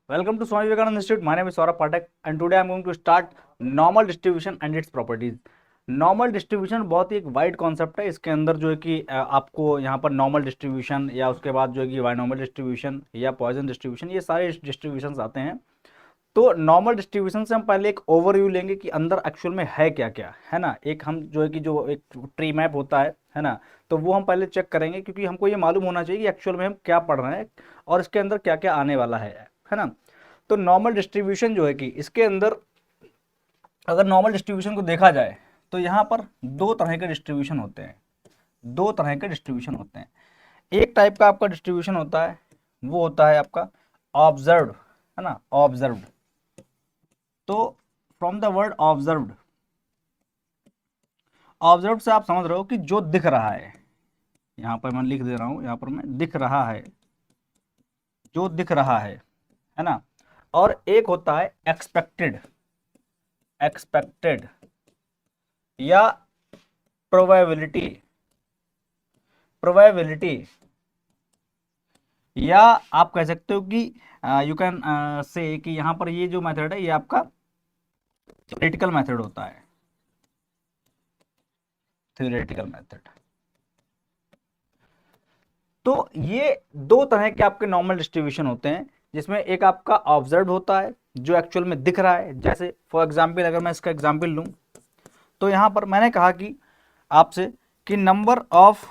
Welcome to Swami Vivekananda Institute. My name is Saurabh Pathak and today I am going to start normal distribution and its properties. Normal distribution बहुत ही एक wide concept है। इसके अंदर जो है कि आपको यहाँ पर नॉर्मल डिस्ट्रीब्यूशन या उसके बाद जो है कि बायनॉर्मल डिस्ट्रीब्यूशन या पॉइजन डिस्ट्रीब्यूशन, ये सारे डिस्ट्रीब्यूशन आते हैं। तो नॉर्मल डिस्ट्रीब्यूशन से हम पहले एक ओवरव्यू लेंगे कि अंदर एक्चुअल में है क्या क्या, है ना। एक हम जो है कि जो एक ट्री मैप होता है ना, तो वो हम पहले चेक करेंगे क्योंकि हमको ये मालूम होना चाहिए कि एक्चुअल में हम क्या पढ़ रहे हैं और इसके अंदर क्या क्या आने वाला है ना। तो नॉर्मल डिस्ट्रीब्यूशन जो है कि इसके अंदर अगर नॉर्मल डिस्ट्रीब्यूशन को देखा जाए तो यहाँ पर दो तरह के डिस्ट्रीब्यूशन होते हैं। दो तरह के डिस्ट्रीब्यूशन होते हैं। एक टाइप का आपका डिस्ट्रीब्यूशन होता है, वो होता है आपका ऑब्जर्व्ड, है ना, ऑब्जर्व्ड। तो from the word observed, observed से आप समझ रहे हो कि जो दिख रहा है, यहाँ पर मैं लिख दे रहा हूँ, यहाँ पर मैं दिख रहा है, जो दिख रहा है ना। और एक होता है एक्सपेक्टेड, एक्सपेक्टेड या प्रोबेबिलिटी, प्रोबेबिलिटी, या आप कह सकते हो कि यू कैन से कि यहाँ पर ये जो मेथड है ये आपका थ्योरेटिकल मेथड होता है, थ्योरेटिकल मेथड। तो ये दो तरह के आपके नॉर्मल डिस्ट्रीब्यूशन होते हैं, जिसमें एक आपका ऑब्जर्व होता है जो एक्चुअल में दिख रहा है। जैसे फॉर एग्जांपल अगर मैं इसका एग्जांपल लूं तो यहाँ पर मैंने कहा कि आपसे कि नंबर ऑफ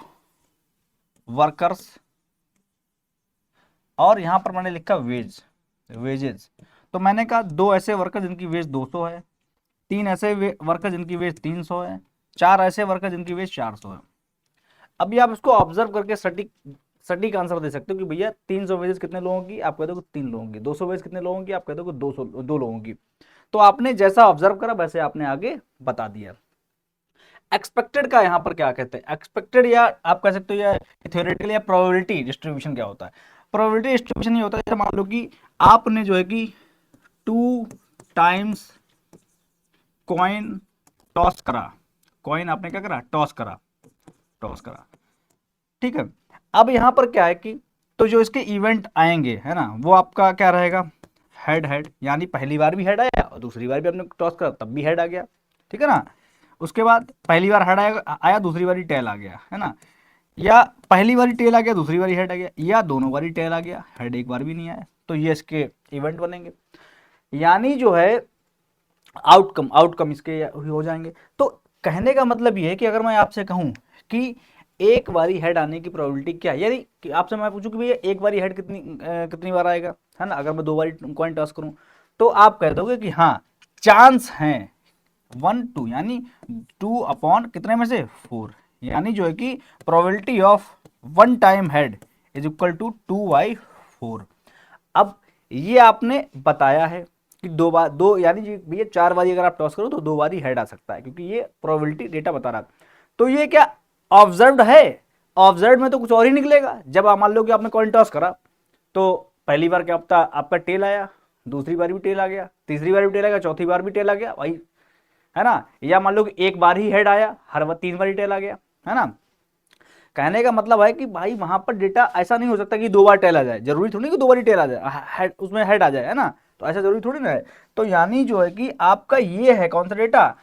वर्कर्स, और यहाँ पर मैंने लिखा वेज, वेजेस। तो मैंने कहा दो ऐसे वर्कर जिनकी वेज 200 है, तीन ऐसे वर्कर जिनकी वेज 300 है, चार ऐसे वर्कर जिनकी वेज 400 है। अभी आप इसको ऑब्जर्व करके सटीक सटीक आंसर दे सकते हो कि भैया 300 वेजेस कितने लोगों की, आप कह दो 3 लोगों की। 200 वेज कितने लोगों की, आप कह दो 2 लोगों की। तो आपने जैसा ऑब्जर्व करा वैसे आपने आगे बता दिया। एक्सपेक्टेड का यहाँ पर क्या कहते हैं, एक्सपेक्टेड या आप कह सकते हो या थ्योरेटिकल या प्रोबेबिलिटी डिस्ट्रीब्यूशन क्या होता है। प्रोबेबिलिटी डिस्ट्रीब्यूशन ये होता है, मान लो कि आपने जो है कि 2 टाइम्स कॉइन टॉस करा, कॉइन आपने क्या करा, टॉस करा, टॉस करा, ठीक है। अब यहां पर क्या है कि तो जो इसके इवेंट आएंगे, है ना, वो आपका क्या रहेगा, हेड हेड, यानी पहली बार भी हेड आया और दूसरी बार भी आपने टॉस करा तब भी हेड आ गया, ठीक है ना। उसके बाद पहली बार हेड आया, दूसरी बार टेल आ गया, है ना। या पहली बार टेल आ गया, दूसरी बार हेड आ गया, या दोनों बार टेल आ गया, हेड एक बार भी नहीं आया। तो ये इसके इवेंट बनेंगे, यानी जो है आउटकम, आउटकम इसके हो जाएंगे। तो कहने का मतलब ये है कि अगर मैं आपसे कहूं कि एक बारी हेड आने की प्रोबेबिलिटी क्या है, यानी कि आपसे मैं पूछूं कि भैया एक बारी हेड कितनी बार आएगा, है ना। अगर मैं 2 बारी कॉइन टॉस करूं तो आप कह दोगे कि हाँ चांस है 1 2, यानी 2 अपॉन कितने में से 4, यानी जो है कि probability of 1 time head is equal to 2/4। अब ये आपने बताया है कि 2 बार, दो यानी भैया 4 बारी अगर आप टॉस करो तो 2 बारी हेड आ सकता है, क्योंकि ये प्रोबेबिलिटी डेटा बता रहा है। तो ये क्या ऑब्जर्व्ड है, ऑब्जर्व में तो कुछ और ही निकलेगा। जब आप मान लो कि आपने कॉइन टॉस करा तो पहली बार क्या होता, आपका टेल आया, दूसरी बार भी टेल आ गया, तीसरी बार भी टेल आ गया, चौथी बार भी टेल आ गया भाई, है ना। या मान लो कि एक बार ही हेड आया, हर बार 3 बार ही टेल आ गया, है ना। कहने का मतलब है कि भाई वहां पर डेटा ऐसा नहीं हो सकता कि 2 बार टेल आ जाए, जरूरी थोड़ी कि 2 बार ही टेल आ जाए, हेड उसमें हेड आ जाए, है ना। तो ऐसा जरूरी थोड़ी ना है। तो यानी जो है कि आपका ये है कौन सा डेटा,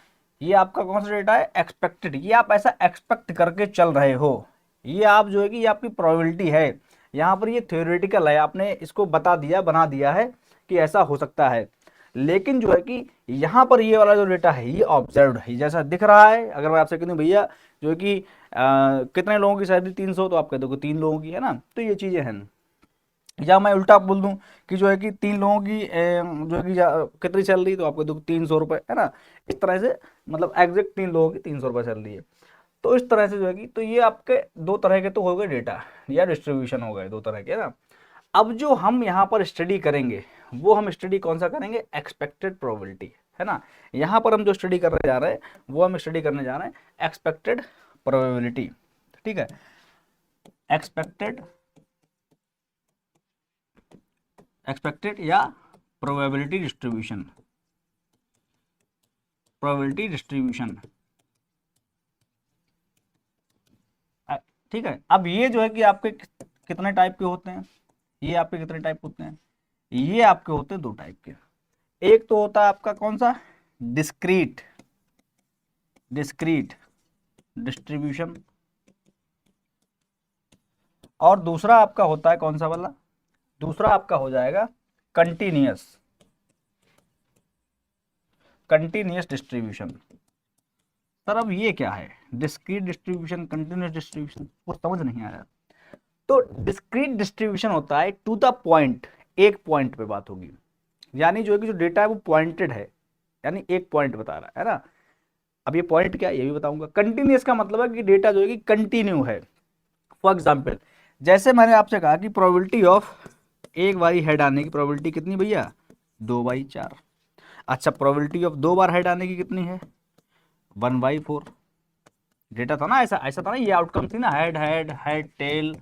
ये आपका कौन सा डेटा है, एक्सपेक्टेड। ये आप ऐसा एक्सपेक्ट करके चल रहे हो, ये आप जो है कि ये आपकी प्रोबेबिलिटी है। यहाँ पर ये थ्योरेटिकल है, आपने इसको बता दिया, बना दिया है कि ऐसा हो सकता है। लेकिन जो है कि यहाँ पर ये वाला जो डेटा है ये ऑब्जर्व्ड है, जैसा दिख रहा है। अगर मैं आपसे कहूँ भैया जो है कि कितने लोगों की सैलरी 300, तो आप कह दोगे 3 लोगों की, है ना। तो ये चीज़ें हैं। या मैं उल्टा बोल दूं कि जो है कि 3 लोगों की जो है कि कितनी सैलरी, तो आप कह दोगे 300 रुपये, है ना। इस तरह से मतलब एग्जैक्ट 3 लोगों की 300 रुपये सैलरी है। तो इस तरह से जो है कि तो ये आपके दो तरह के तो हो गए डेटा या डिस्ट्रीब्यूशन हो गए दो तरह के, ना। अब जो हम यहाँ पर स्टडी करेंगे वो हम स्टडी कौन सा करेंगे, एक्सपेक्टेड प्रोबेबिलिटी, है ना। यहाँ पर हम जो स्टडी करने जा रहे हैं वो हम स्टडी करने जा रहे हैं एक्सपेक्टेड प्रोबेबिलिटी, ठीक है। एक्सपेक्टेड, एक्सपेक्टेड या प्रोबेबिलिटी डिस्ट्रीब्यूशन, प्रोबेबिलिटी डिस्ट्रीब्यूशन, ठीक है। अब ये जो है कि आपके कितने टाइप के होते हैं, ये आपके कितने टाइप होते हैं, ये आपके होते हैं दो टाइप के। एक तो होता है आपका कौन सा, डिस्क्रीट डिस्क्रीट डिस्ट्रीब्यूशन, और दूसरा आपका होता है कौन सा वाला, दूसरा आपका हो जाएगा कंटिन्यूअस कंटिन्यूअस डिस्ट्रीब्यूशन। सर अब ये क्या है, डिस्क्रीट डिस्ट्रीब्यूशन कंटिन्यूअस डिस्ट्रीब्यूशन, वो समझ नहीं आया। तो डिस्क्रीट डिस्ट्रीब्यूशन होता है टू द पॉइंट, एक पॉइंट पे बात होगी, यानी जो है कि जो डेटा है वो पॉइंटेड है, यानी एक पॉइंट बता रहा है ना। अब ये पॉइंट क्या है ये भी बताऊंगा। कंटिन्यूअस का मतलब है कि डेटा जो है कि कंटिन्यू है। फॉर एग्जाम्पल जैसे मैंने आपसे कहा कि प्रोबेबिलिटी ऑफ एक बारी हेड आने की प्रोबेबिलिटी कितनी भैया, 2/4। अच्छा प्रोबेबिलिटी ऑफ दो बार हेड आने की कितनी है, 1/4। डेटा था ना ऐसा, ऐसा था ना, ये आउटकम थी ना, head head head tail,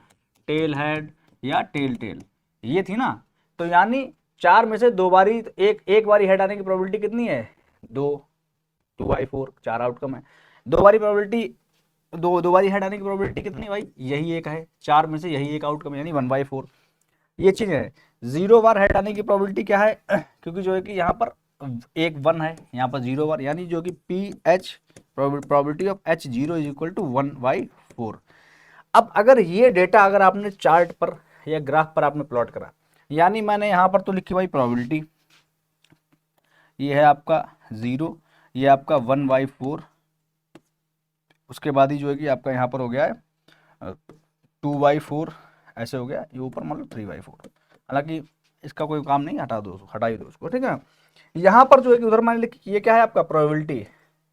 tail head या टेल टेल, ये थी ना। तो यानी चार में से दो बारी, एक बारी हेड आने की प्रोबेबिलिटी कितनी है, 2/4, चार आउटकम है। दो बारी प्रोबेबिलिटी, दो बारी हेड आने की प्रोबेबिलिटी कितनी भाई, यही एक है, चार में से यही एक आउटकम यानी 1/4। ये चीज है। 0 बार हेड आने की प्रोबेबिलिटी क्या है क्योंकि जो है कि यहाँ पर एक 1 है, यहाँ पर 0 बार, यानी जो कि PH probability of H0 is equal to 1/4। अब अगर ये डेटा अगर आपने चार्ट पर या ग्राफ पर आपने प्लॉट करा, यानी मैंने यहाँ पर तो लिखी भाई प्रोबेबिलिटी, ये है आपका 0, ये आपका 1/4, उसके बाद ही जो है कि आपका यहाँ पर हो गया है 2/4, ऐसे हो गया, ये ऊपर मतलब 3/4। हालांकि इसका कोई काम नहीं, हटा दो, हटा ही दो उसको, ठीक है। यहाँ पर जो है कि उधर मैंने लिखी, ये क्या है आपका प्रोबेबिलिटी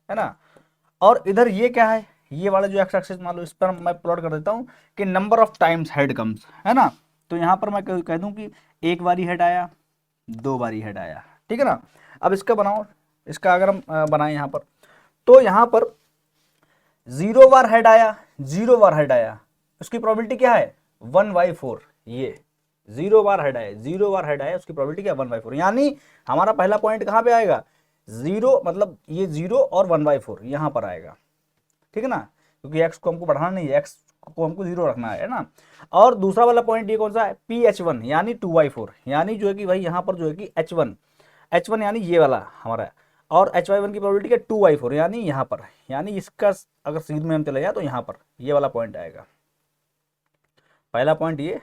है ना, और इधर ये क्या है, ये वाला जो एक्स एक्सिस मान लो, इस पर मैं प्लॉट कर देता हूँ कि number of times head comes, है ना। तो यहाँ पर मैं कह दूँ कि एक बारी हेड आया, दो बारी हेड आया, ठीक है ना। अब इसका बनाओ, इसका अगर हम बनाएं यहाँ पर, तो यहाँ पर 0 बार हेड आया, 0 बार हेड आया, उसकी प्रोबेबिलिटी क्या है 1/4। ये 0 बार हेड आया, 0 बार हेड आया, उसकी प्रोबेबिलिटी क्या है 1/4। यानी हमारा पहला पॉइंट कहाँ पे आएगा, 0, मतलब ये 0 और 1/4 यहाँ पर आएगा, ठीक है ना, क्योंकि एक्स को हमको बढ़ाना नहीं है, एक्स को हमको 0 रखना है ना। और दूसरा वाला पॉइंट ये कौन सा है, PH1 यानी 2/4, यानी जो है कि भाई यहाँ पर जो है कि H1 यानी ये वाला हमारा, और HY1 की प्रोबेबिलिटी क्या 2/4, यानी यहाँ पर, यानी इसका अगर सीध में हम चले जाए तो यहाँ पर ये वाला पॉइंट आएगा। पहला पॉइंट ये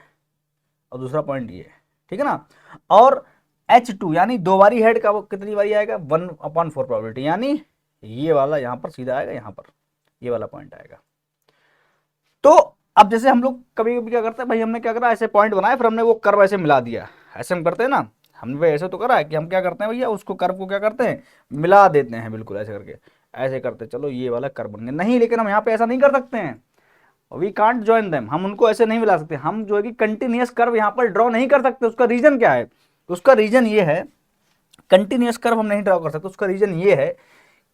और दूसरा पॉइंट ये, ठीक है ना। और H2 यानी दो बारी हेड का वो कितनी बारी आएगा 1/4 प्रोबेबिलिटी, यानी ये वाला यहाँ पर सीधा आएगा, यहाँ पर ये वाला पॉइंट आएगा। तो अब जैसे हम लोग कभी कभी क्या करते हैं भाई, हमने क्या करा, ऐसे पॉइंट बनाए, फिर हमने वो कर्व ऐसे मिला दिया, ऐसे हम करते हैं ना, हमने भाई ऐसे तो करा है कि हम क्या करते हैं भैया, उसको कर्व को क्या करते हैं, मिला देते हैं, बिल्कुल ऐसे करके, ऐसे करते चलो ये वाला कर्व बन गया। नहीं, लेकिन हम यहाँ पे ऐसा नहीं कर सकते हैं, वी कांट ज्वाइन देम, हम उनको ऐसे नहीं मिला सकते। हम जो है कि कंटिन्यूअस कर्व यहाँ पर ड्रॉ नहीं कर सकते। उसका रीजन क्या है, उसका रीजन ये है, कंटिन्यूअस कर्व हम नहीं ड्रॉ कर सकते। उसका रीजन ये है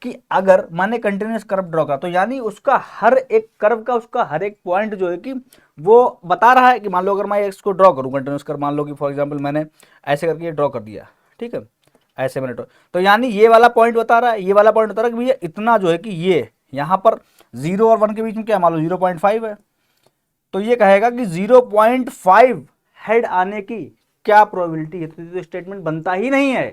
कि अगर मैंने कंटिन्यूअस कर्व ड्रॉ का, तो यानी उसका हर एक कर्व का, उसका हर एक पॉइंट जो है कि वो बता रहा है कि मान लो अगर मैं इसको ड्रॉ करूं कंटिन्यूअस कर्व, मान लो कि फॉर एग्जांपल मैंने ऐसे करके ड्रॉ कर दिया, ठीक है, ऐसे मैंने ड्रॉ, तो यानी ये वाला पॉइंट बता रहा है, ये वाला पॉइंट बता रहा है कि भैया इतना जो है कि ये यहाँ पर 0 और 1 के बीच में क्या, मान लो 0.5 है, तो ये कहेगा कि 0.5 हेड आने की क्या प्रोबेबिलिटी है। तो स्टेटमेंट बनता ही नहीं है,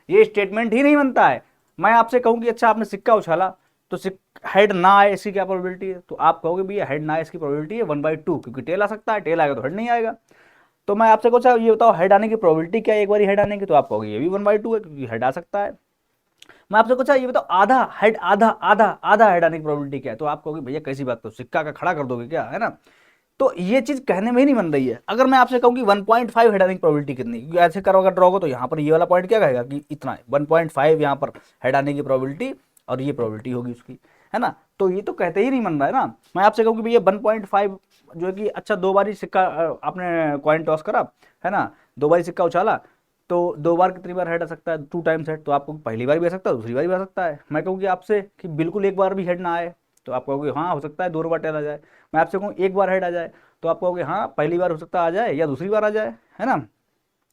ये स्टेटमेंट ही नहीं बनता है। मैं आपसे कहूँ कि अच्छा आपने सिक्का उछाला तो हेड ना आए, इसकी क्या प्रोबेबिलिटी है, तो आप कहोगे भैया हेड ना आए इसकी प्रोबेबिलिटी है 1/2, क्योंकि टेल आ सकता है, टेल आएगा तो हेड नहीं आएगा। तो मैं आपसे कुछ ये बताओ हेड आने की प्रोबेबिलिटी क्या है एक बार हेड आने की, तो आप कहोगे ये भी 1/2 है, क्योंकि हेड आ सकता है। मैं आपसे कुछ ये बताओ आधा हेड, आधा आधा आधा हेड आने की प्रोबेबिलिटी क्या है, तो आप कहोगे भैया कैसी बात, तो सिक्का का खड़ा कर दोगे क्या, है ना। तो ये चीज कहने में ही नहीं बन रही है। अगर मैं आपसे कहूँ कि 1.5 हेड आने की प्रोबेबिलिटी कितनी, क्योंकि ऐसे करो अगर ड्रॉ हो तो यहाँ पर ये वाला पॉइंट क्या कहेगा कि इतना है 1.5 यहाँ पर हेड आने की प्रोबेबिलिटी, और ये प्रोबेबिलिटी होगी उसकी, है ना। तो ये तो कहते ही नहीं बन रहा है ना। मैं आपसे कहूँ कि भैया 1.5 जो है कि अच्छा दो बारी सिक्का आपने कॉइन टॉस करा, है ना, दो बारी सिक्का उछाला, तो दो बार कितनी बार हेड आ सकता है, 2 टाइम्स हेड, तो आपको पहली बार भी आ सकता है, दूसरी बार भी आ सकता है। मैं कहूँ कि आपसे कि बिल्कुल एक बार भी हेड ना आए, तो आप कहोगे हाँ हो सकता है 2 बार टेल आ जाए। मैं आपसे कहूँ एक बार हेड आ जाए, तो आप कहोगे हाँ पहली बार हो सकता है आ जाए या दूसरी बार आ जाए, है ना।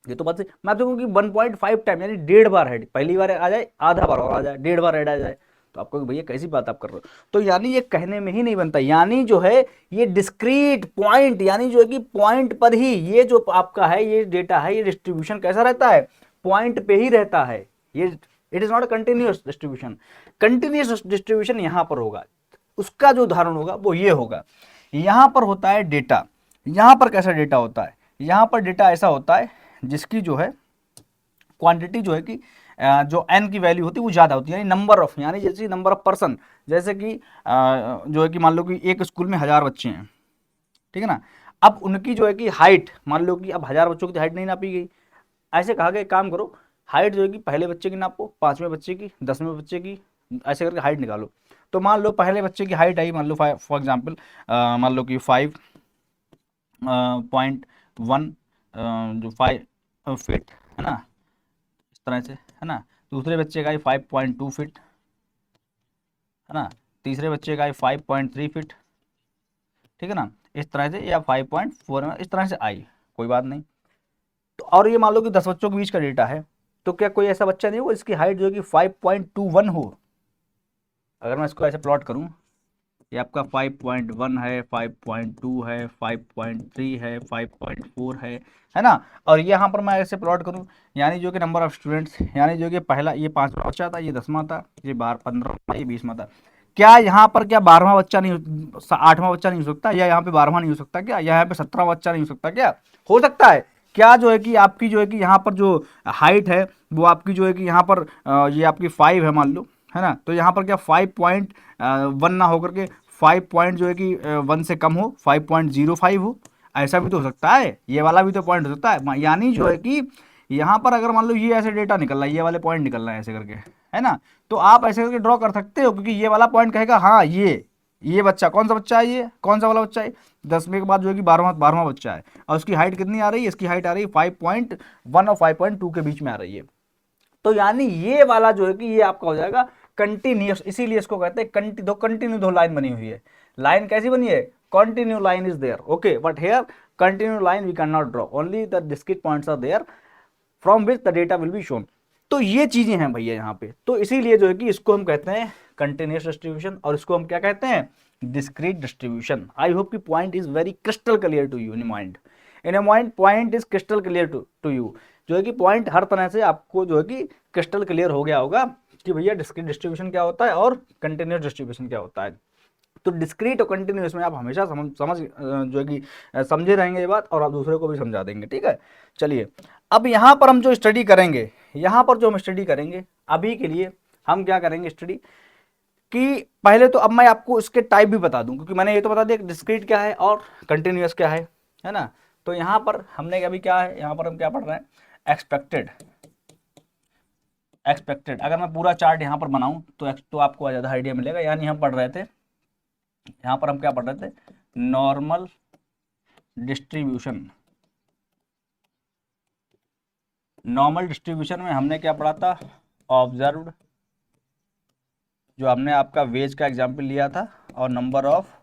ये तो बात मैं आपसे कहूँ कि 1.5 टाइम यानी 1.5 बार हेड, पहली बार आ जाए, आधा बार और आ जाए, 1.5 बार हेड आ जाए, तो आपको भैया कैसी बात आप कर रहे हो, तो यानी ये कहने में ही नहीं बनता, यानी जो है ये डिस्क्रीट पॉइंट, यानी जो है कि पॉइंट पर ही ये जो आपका है ये डेटा है, ये डिस्ट्रीब्यूशन कैसा रहता है, पॉइंट पे ही रहता है ये, it is not a continuous distribution. Continuous distribution यहां पर होगा, उसका जो उदाहरण होगा वो ये होगा, यहां पर होता है डेटा, यहां पर कैसा डेटा होता है, यहां पर डेटा ऐसा होता है जिसकी जो है क्वांटिटी जो है कि जो n की वैल्यू होती है वो ज़्यादा होती है, यानी नंबर ऑफ, यानी जैसे नंबर ऑफ पर्सन, जैसे कि जो है कि मान लो कि एक स्कूल में 1000 बच्चे हैं, ठीक है ना, अब उनकी जो है कि हाइट, मान लो कि अब 1000 बच्चों की हाइट नहीं नापी गई, ऐसे कहा गया काम करो, हाइट जो है कि पहले बच्चे की नापो, 5वें बच्चे की, 10वें बच्चे की, ऐसे करके हाइट निकालो। तो मान लो पहले बच्चे की हाइट आई, मान लो फॉर एग्जाम्पल मान लो कि 5.1 जो 5 फीट है ना, इस तरह से है ना, दूसरे बच्चे का ही 5.2 फीट है ना, तीसरे बच्चे का ही 5.3 फीट, ठीक है ना, इस तरह से, या 5.4 इस तरह से आई, कोई बात नहीं। तो और ये मान लो कि 10 बच्चों के बीच का डेटा है, तो क्या कोई ऐसा बच्चा नहीं होगा इसकी हाइट जो है कि 5.21 हो, अगर मैं इसको ऐसे प्लॉट करूं, ये आपका 5.1 है, 5.2 है, 5.3 है, 5.4 है ना, और यहाँ पर मैं ऐसे प्लॉट करूँ, यानी जो कि नंबर ऑफ स्टूडेंट्स, यानी जो कि पहला ये 5वां बच्चा था, ये 10वां था, ये 15वां, ये 20वां था, क्या यहाँ पर क्या 12वां बच्चा नहीं, 8वां बच्चा नहीं हो सकता, या यहाँ पे 12वां नहीं हो सकता क्या, या यहाँ पे 17वां बच्चा नहीं हो सकता क्या, हो सकता है क्या, जो है कि आपकी जो है कि यहाँ पर जो हाइट है वो आपकी जो है कि यहाँ पर ये आपकी 5 है मान लो, है ना, तो यहाँ पर क्या 5.1 ना होकर के 5 पॉइंट जो है कि 1 से कम हो, 5.05 हो, ऐसा भी तो हो सकता है, ये वाला भी तो पॉइंट हो सकता है, यानी जो है कि यहाँ पर अगर मान लो ये ऐसे डेटा निकल रहा है, ये वाले पॉइंट निकल रहे हैं ऐसे करके, है ना, तो आप ऐसे करके ड्रॉ कर सकते हो, क्योंकि ये वाला पॉइंट कहेगा हाँ ये बच्चा कौन सा बच्चा है, ये कौन सा वाला बच्चा है, 10वें के बाद जो है कि 12वां बच्चा है, और उसकी हाइट कितनी आ रही है, इसकी हाइट आ रही है 5.1 और 5.2 के बीच में आ रही है, तो यानी ये वाला जो है कि ये आपका हो जाएगा कंटिन्यूअस, इसीलिए इसको कहते हैं कंटिन्यू, दो लाइन बनी हुई है, लाइन कैसी बनी है, continue line is there, okay, but here continue line we can not draw, only the discrete points are there from which the data will be shown. तो ये चीजें हैं भैया यहाँ पे, तो इसीलिए जो है कि इसको हम कहते हैं कंटिन्यूअस डिस्ट्रीब्यूशन, और इसको हम क्या कहते हैं, डिस्क्रीट डिस्ट्रीब्यूशन। आई होप कि point is very crystal clear to you in mind, in a mind point is crystal clear to you, जो है कि पॉइंट हर तरह से आपको जो है कि क्रिस्टल क्लियर हो गया होगा कि भैया डिस्क्रीट डिस्ट्रीब्यूशन क्या होता है और कंटिन्यूअस डिस्ट्रीब्यूशन क्या होता है। तो डिस्क्रीट और कंटिन्यूअस में आप हमेशा समझ जो है कि समझे रहेंगे ये बात, और आप दूसरे को भी समझा देंगे, ठीक है। चलिए अब यहाँ पर हम जो स्टडी करेंगे, यहाँ पर जो हम स्टडी करेंगे अभी के लिए हम क्या करेंगे स्टडी, कि पहले तो अब मैं आपको इसके टाइप भी बता दूं, क्योंकि मैंने ये तो बता दिया डिस्क्रीट क्या है और कंटिन्यूअस क्या है ना। तो यहाँ पर हमने अभी क्या है, यहाँ पर हम क्या पढ़ रहे हैं, एक्सपेक्टेड। अगर मैं पूरा चार्ट यहाँ पर बनाऊं तो आपको ज़्यादा आइडिया मिलेगा। यानी हम पढ़ रहे थे, यहाँ पर हम क्या पढ़ रहे थे, नॉर्मल डिस्ट्रीब्यूशन। नॉर्मल डिस्ट्रीब्यूशन में हमने क्या पढ़ा था, ऑब्जर्व्ड, जो हमने आपका वेज का एग्जाम्पल लिया था, और नंबर ऑफ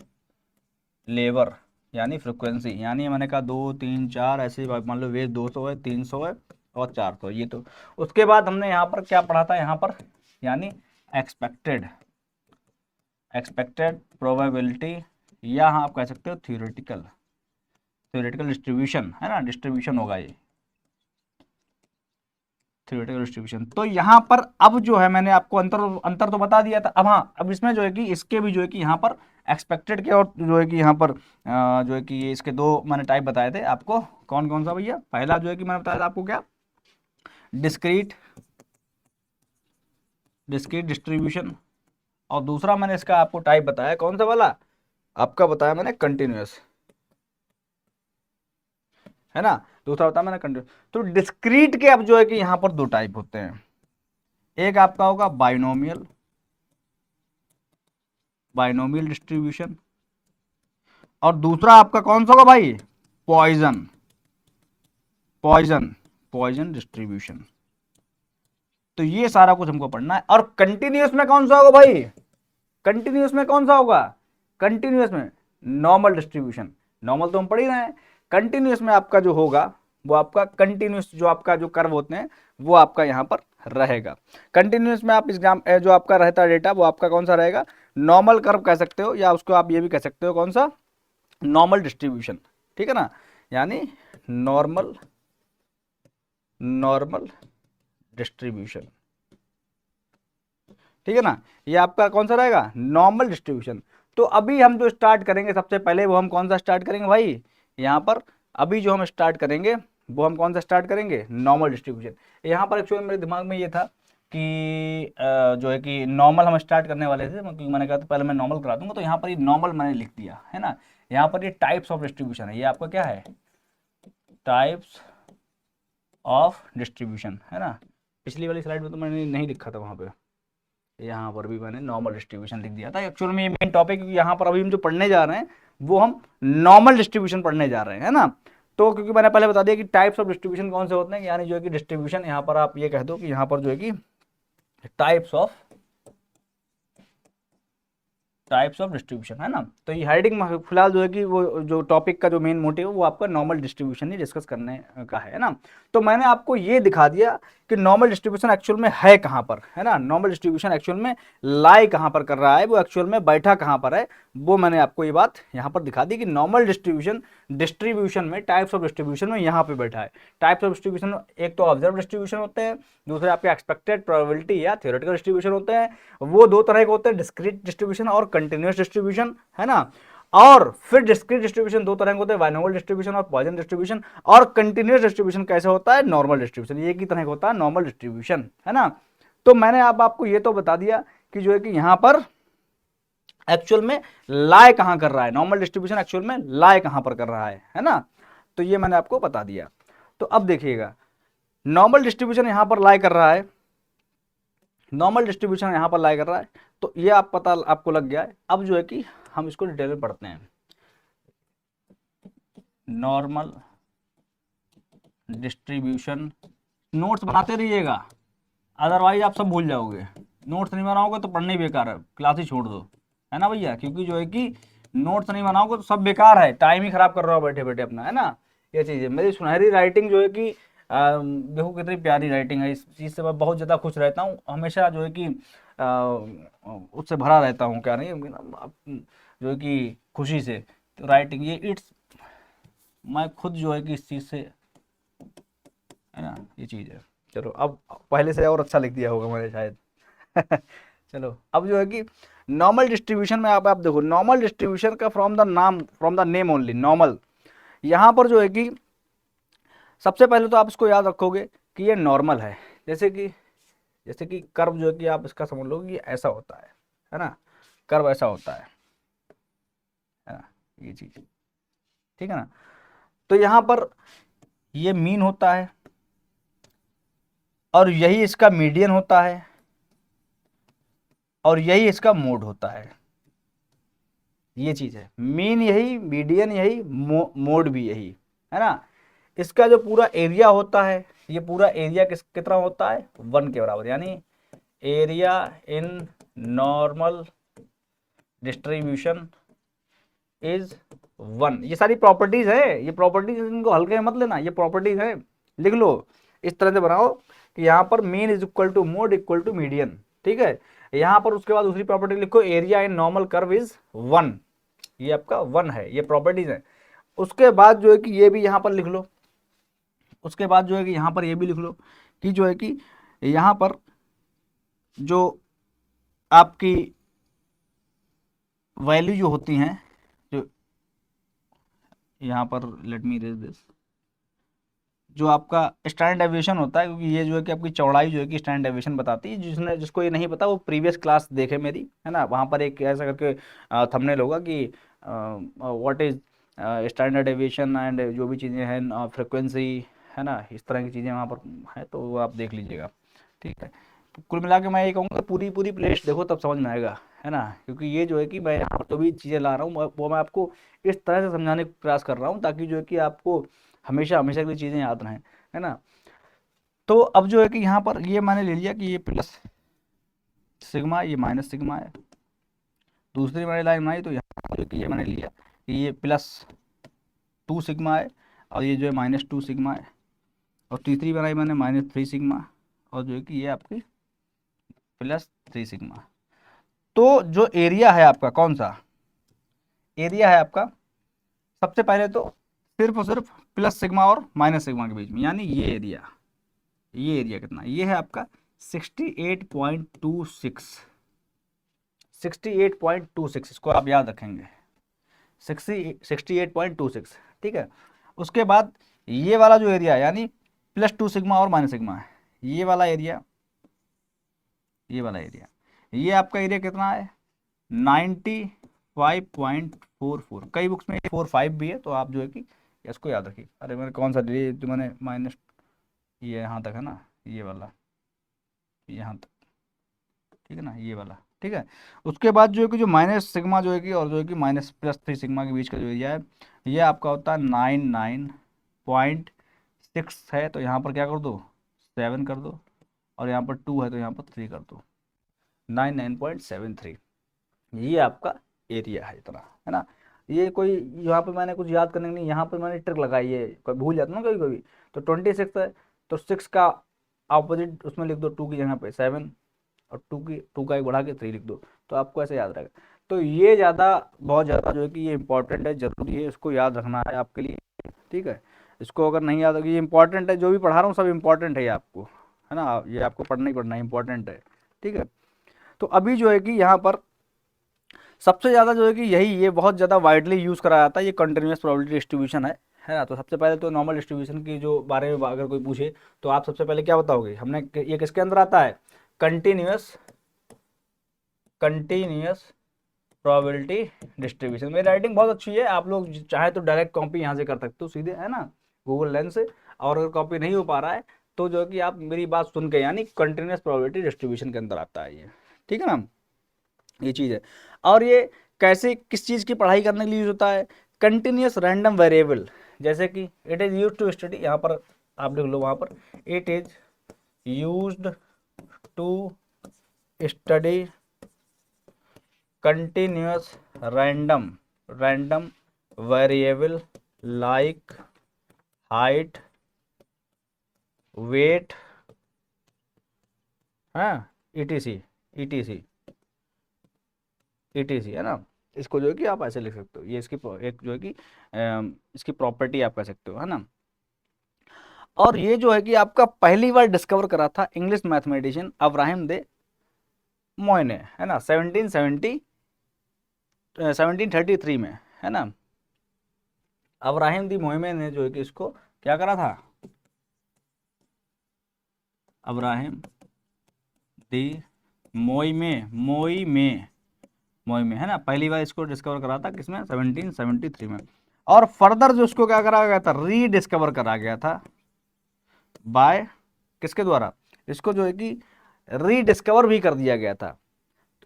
लेबर यानी फ्रिक्वेंसी, यानी मैंने कहा 2 3 4 ऐसे, मान लो वेज 200 है, 300 है और 400, ये तो। उसके बाद हमने यहाँ पर क्या पढ़ा था, यहाँ पर यानी एक्सपेक्टेड प्रोबेबिलिटी, या हाँ आप कह सकते हो थ्योरेटिकल डिस्ट्रीब्यूशन, है ना, डिस्ट्रीब्यूशन होगा ये थ्योरेटिकल डिस्ट्रीब्यूशन। तो यहाँ पर अब जो है मैंने आपको अंतर तो बता दिया था। अब हाँ, अब इसमें जो है कि इसके भी जो है कि यहाँ पर एक्सपेक्टेड के, और जो है कि यहाँ पर जो है कि ये इसके दो मैंने टाइप बताए थे आपको, कौन कौन सा भैया, पहला जो है कि मैंने बताया था आपको क्या, डिस्क्रीट डिस्ट्रीब्यूशन, और दूसरा मैंने इसका आपको टाइप बताया कौन सा वाला, आपका बताया मैंने कंटिन्यूअस, है ना, दूसरा बताया मैंने कंटिन्यूअस। तो डिस्क्रीट के अब जो है कि यहाँ पर दो टाइप होते हैं, एक आपका होगा बाइनोमियल डिस्ट्रीब्यूशन, और दूसरा आपका कौन सा होगा भाई, पॉइजन डिस्ट्रीब्यूशन। तो ये सारा कुछ हमको पढ़ना है। और कंटिन्यूअस में कौन सा होगा भाई, कंटिन्यूअस में कौन सा होगा, कंटिन्यूअस में नॉर्मल डिस्ट्रीब्यूशन। नॉर्मल तो हम पढ़ ही रहे हैं, कंटिन्यूअस में आपका जो होगा वो आपका कंटिन्यूस जो आपका जो कर्व होते हैं वो आपका यहाँ पर रहेगा। कंटिन्यूस में आप एग्जाम जो आपका रहता है डेटा वो आपका कौन सा रहेगा, नॉर्मल कर्व कह सकते हो, या उसको आप ये भी कह सकते हो कौन सा, नॉर्मल डिस्ट्रीब्यूशन, ठीक है ना, यानी नॉर्मल नॉर्मल डिस्ट्रीब्यूशन, ठीक है ना, ये आपका कौन सा रहेगा, नॉर्मल डिस्ट्रीब्यूशन। तो अभी हम जो स्टार्ट करेंगे सबसे पहले वो हम कौन सा स्टार्ट करेंगे भाई, यहाँ पर अभी जो हम स्टार्ट करेंगे वो हम कौन सा स्टार्ट करेंगे, नॉर्मल डिस्ट्रीब्यूशन। यहाँ पर एक्चुअली मेरे दिमाग में ये था कि जो है कि नॉर्मल हम स्टार्ट करने वाले थे, क्योंकि मैंने कहा था पहले मैं नॉर्मल करा दूंगा, तो यहाँ पर ये नॉर्मल मैंने लिख दिया है ना। यहाँ पर ये टाइप्स ऑफ डिस्ट्रीब्यूशन है, ये आपका क्या है, टाइप्स ऑफ डिस्ट्रीब्यूशन है ना। पिछली वाली स्लाइड में तो मैंने नहीं लिखा था वहाँ पे, यहाँ पर भी मैंने नॉर्मल डिस्ट्रीब्यूशन लिख दिया था। एक्चुअल में ये मेन टॉपिक यहाँ पर अभी हम जो पढ़ने जा रहे हैं वो हम नॉर्मल डिस्ट्रीब्यूशन पढ़ने जा रहे हैं, है ना। तो क्योंकि मैंने पहले बता दिया कि टाइप्स ऑफ डिस्ट्रीब्यूशन कौन से होते हैं, यानी जो है कि डिस्ट्रीब्यूशन यहाँ पर आप ये कह दो कि यहाँ पर जो है कि टाइप्स ऑफ डिस्ट्रीब्यूशन है ना। तो ये हेडिंग फिलहाल जो है कि वो जो टॉपिक का जो मेन मोटिव है वो आपका नॉर्मल डिस्ट्रीब्यूशन ही डिस्कस करने का है ना। तो मैंने आपको ये दिखा दिया कि नॉर्मल डिस्ट्रीब्यूशन एक्चुअल में है कहाँ पर, है ना, नॉर्मल डिस्ट्रीब्यूशन एक्चुअल में लाई कहाँ पर कर रहा है, वो एक्चुअल में बैठा कहाँ पर है, वो मैंने आपको ये बात यहाँ पर दिखा दी कि नॉर्मल डिस्ट्रीब्यूशन में टाइप्स ऑफ डिस्ट्रीब्यूशन में यहाँ पे बैठा है। टाइप्स ऑफ डिस्ट्रीब्यूशन एक तो ऑब्जर्व डिस्ट्रीब्यूशन होते हैं, दूसरे आपके एक्सपेक्टेड प्रोबेबिलिटी या थ्योरेटिकल डिस्ट्रीब्यूशन होते हैं, वो दो तरह के होते हैं, डिस्क्रीट डिस्ट्रीब्यूशन और कंटिन्यूस डिस्ट्रीब्यूशन, है ना। और फिर डिस्क्रीट डिस्ट्रीब्यूशन दो तरह के होते हैं, बाइनोमियल डिस्ट्रीब्यूशन और पॉइसन डिस्ट्रीब्यूशन। और कंटिन्यूस डिस्ट्रीब्यूशन कैसे होता है, नॉर्मल डिस्ट्रीब्यूशन, ये एक ही तरह का होता है नॉर्मल डिस्ट्रीब्यूशन, है ना। तो मैंने अब आपको ये तो बता दिया कि जो है कि यहाँ पर एक्चुअल में लाए कहां कर रहा है, नॉर्मल डिस्ट्रीब्यूशन एक्चुअल में लाए कहां पर कर रहा है ना। तो ये मैंने आपको बता दिया। तो अब देखिएगा नॉर्मल डिस्ट्रीब्यूशन यहां पर लाए कर रहा है, नॉर्मल डिस्ट्रीब्यूशन यहां पर लाए कर रहा है, तो ये आप पता आपको लग गया है। अब जो है कि हम इसको डिटेल में पढ़ते हैं। नॉर्मल डिस्ट्रीब्यूशन, नोट्स बनाते रहिएगा, अदरवाइज आप सब भूल जाओगे। नोट्स नहीं बनाओगे तो पढ़ने ही बेकार है, क्लास ही छोड़ दो, है ना भैया, क्योंकि जो है कि नोट्स नहीं बनाओगे तो सब बेकार है, टाइम ही खराब कर रहे हो बैठे बैठे अपना, है ना। ये चीज़ है। मेरी सुनहरी राइटिंग जो है कि देखो कितनी प्यारी राइटिंग है, इस चीज़ से मैं बहुत ज़्यादा खुश रहता हूँ, हमेशा जो है कि उससे भरा रहता हूँ, क्या नहीं जो है कि खुशी से। तो राइटिंग ये इट्स, मैं खुद जो है कि इस चीज़ से, है ना, ये चीज़ है। चलो अब पहले से और अच्छा लिख दिया होगा मैंने शायद। चलो अब जो है कि नॉर्मल डिस्ट्रीब्यूशन में आप देखो, नॉर्मल डिस्ट्रीब्यूशन का from the name only normal, यहाँ पर जो है कि सबसे पहले तो आप इसको याद रखोगे कि ये नॉर्मल है। जैसे कि कर्व जो है कि आप इसका समझ लो कि ऐसा होता है ना, कर्व ऐसा होता है ना, ये चीज, ठीक है ना। तो यहाँ पर ये मीन होता है और यही इसका मीडियन होता है और यही इसका मोड होता है, ये चीज है। मीन यही, मीडियन यही, मोड भी यही, है ना। इसका जो पूरा एरिया होता है, ये पूरा एरिया कितना होता है, 1 के बराबर, यानी area in normal distribution is 1। ये सारी प्रॉपर्टीज है, ये प्रॉपर्टीज इनको हल्के में मत लेना, ये प्रॉपर्टीज है, लिख लो इस तरह से बनाओ कि यहाँ पर mean is equal to mode equal to median, ठीक है। यहाँ पर उसके बाद दूसरी प्रॉपर्टी लिखो, area in normal curve is 1, ये आपका 1 है, ये प्रॉपर्टीज है। उसके बाद जो है कि ये भी यहाँ पर लिख लो, उसके बाद जो है कि यहाँ पर ये भी लिख लो कि जो है कि यहाँ पर जो आपकी वैल्यू जो होती हैं, जो यहाँ पर लेट मी रेज दिस, जो आपका स्टैंडर्ड डेविएशन होता है, क्योंकि ये जो है कि आपकी चौड़ाई जो है कि स्टैंडर्ड डेविएशन बताती है। जिसको ये नहीं पता वो प्रीवियस क्लास देखे मेरी, है ना, वहाँ पर एक ऐसा करके थंबनेल होगा कि what is standard deviation and जो भी चीज़ें हैं, फ्रिक्वेंसी, है ना, इस तरह की चीज़ें वहाँ पर है, तो वो आप देख लीजिएगा, ठीक है। तो कुल मिला के मैं ये कहूँगा पूरी प्लेलिस्ट देखो तब समझ में आएगा, है ना, क्योंकि ये जो है कि मैं यहाँ पर जो भी चीज़ें ला रहा हूँ वो मैं आपको इस तरह से समझाने का प्रयास कर रहा हूँ ताकि जो है कि आपको हमेशा हमेशा की चीज़ें याद रहें, है ना। तो अब जो है कि यहाँ पर ये मैंने ले लिया कि ये प्लस सिग्मा, ये माइनस सिग्मा है। दूसरी मैंने लाइन बनाई तो यहाँ जो कि ये मैंने लिया कि ये +2 सिग्मा है और ये जो है -2 सिग्मा है, और तीसरी बनाई मैंने -3 सिग्मा, और जो है कि ये आपकी +3 सिग्मा। तो जो एरिया है आपका, कौन सा एरिया है आपका, सबसे पहले तो सिर्फ और सिर्फ प्लस सिग्मा और माइनस सिग्मा के बीच में, यानी ये एरिया कितना, ये है आपका 68.26, 68.26, इसको आप याद रखेंगे, 68.26, ठीक है। उसके बाद ये वाला जो एरिया है, यानी +2 सिग्मा और माइनस सिग्मा है, ये वाला एरिया, ये आपका एरिया कितना है 95.44। कई बुक्स में 45 भी है, तो आप जो है कि इसको याद रखिए। अरे मैंने कौन सा डिले जो मैंने माइनस, ये यहाँ तक है ना, ये वाला यहाँ तक, ठीक है ना, ये वाला, ठीक है। उसके बाद जो है कि जो माइनस सिग्मा जो है कि, और जो है कि -+3 सिग्मा के बीच का जो एरिया है, ये आपका होता है 99.6 है, तो यहाँ पर क्या कर दो 7 कर दो, और यहाँ पर 2 है तो यहाँ पर 3 कर दो, 99.73, ये आपका एरिया है, इतना है ना। ये कोई यहाँ पे मैंने कुछ याद करने नहीं, यहाँ पे मैंने ट्रिक लगाई है, कोई भूल जाता ना कभी कभी। तो 26 है, तो 6 का ऑपोजिट उसमें लिख दो 2 की जगह पे 7, और 2 का एक बढ़ा के 3 लिख दो, तो आपको ऐसे याद रहेगा। तो ये बहुत ज़्यादा जो है कि ये इंपॉर्टेंट है, ज़रूरी है, इसको याद रखना है आपके लिए, ठीक है। इसको अगर नहीं याद होगी, ये इंपॉर्टेंट है, जो भी पढ़ा रहा हूँ सब इंपॉर्टेंट है ये आपको, है ना, ये आपको पढ़ना ही पढ़ना है, इंपॉर्टेंट है, ठीक है। तो अभी जो है कि यहाँ पर सबसे ज़्यादा जो है कि ये बहुत ज़्यादा वाइडली यूज़ करा जाता है, ये कंटिन्यूस प्रोबेबिलिटी डिस्ट्रीब्यूशन है ना। तो सबसे पहले तो नॉर्मल डिस्ट्रीब्यूशन की जो बारे में अगर कोई पूछे, तो आप सबसे पहले क्या बताओगे, हमने ये किसके अंदर आता है, कंटिन्यूस प्रोबेबिलिटी डिस्ट्रीब्यूशन। मेरी राइटिंग बहुत अच्छी है, आप लोग चाहे तो डायरेक्ट कॉपी यहाँ से कर सकते हो सीधे, है ना, गूगल लेंस से। और अगर कॉपी नहीं हो पा रहा है तो जो है कि आप मेरी बात सुन के, यानी कंटिन्यूस प्रोबेबिलिटी डिस्ट्रीब्यूशन के अंदर आता है ये, ठीक है ना, ये चीज़ है। और ये कैसे किस चीज़ की पढ़ाई करने के लिए यूज होता है, कंटिन्यूस रैंडम वेरिएबल, जैसे कि it is use to study, यहाँ पर आप लिख लो, वहाँ पर it is used to study continuous random variable like height, weight, हाँ, ईटीसी है ना। इसको जो है कि आप ऐसे लिख सकते हो, ये इसकी एक जो है कि इसकी प्रॉपर्टी आप कह सकते हो, है ना। और ये जो है कि आपका पहली बार डिस्कवर करा था इंग्लिश मैथमेटिशियन अब्राहम दे मोय ने, है ना, 1733 में, है ना। अब्राहम दी मोहिमे ने जो है कि इसको क्या करा था, अब्राहम दी मोई में, है ना, पहली बार इसको डिस्कवर करा था, किसमें 1773 में। और फर्दर जो उसको क्या करा गया था, रीडिस्कवर करा गया था बाय, किसके द्वारा, इसको जो है कि रीडिस्कवर भी कर दिया गया था,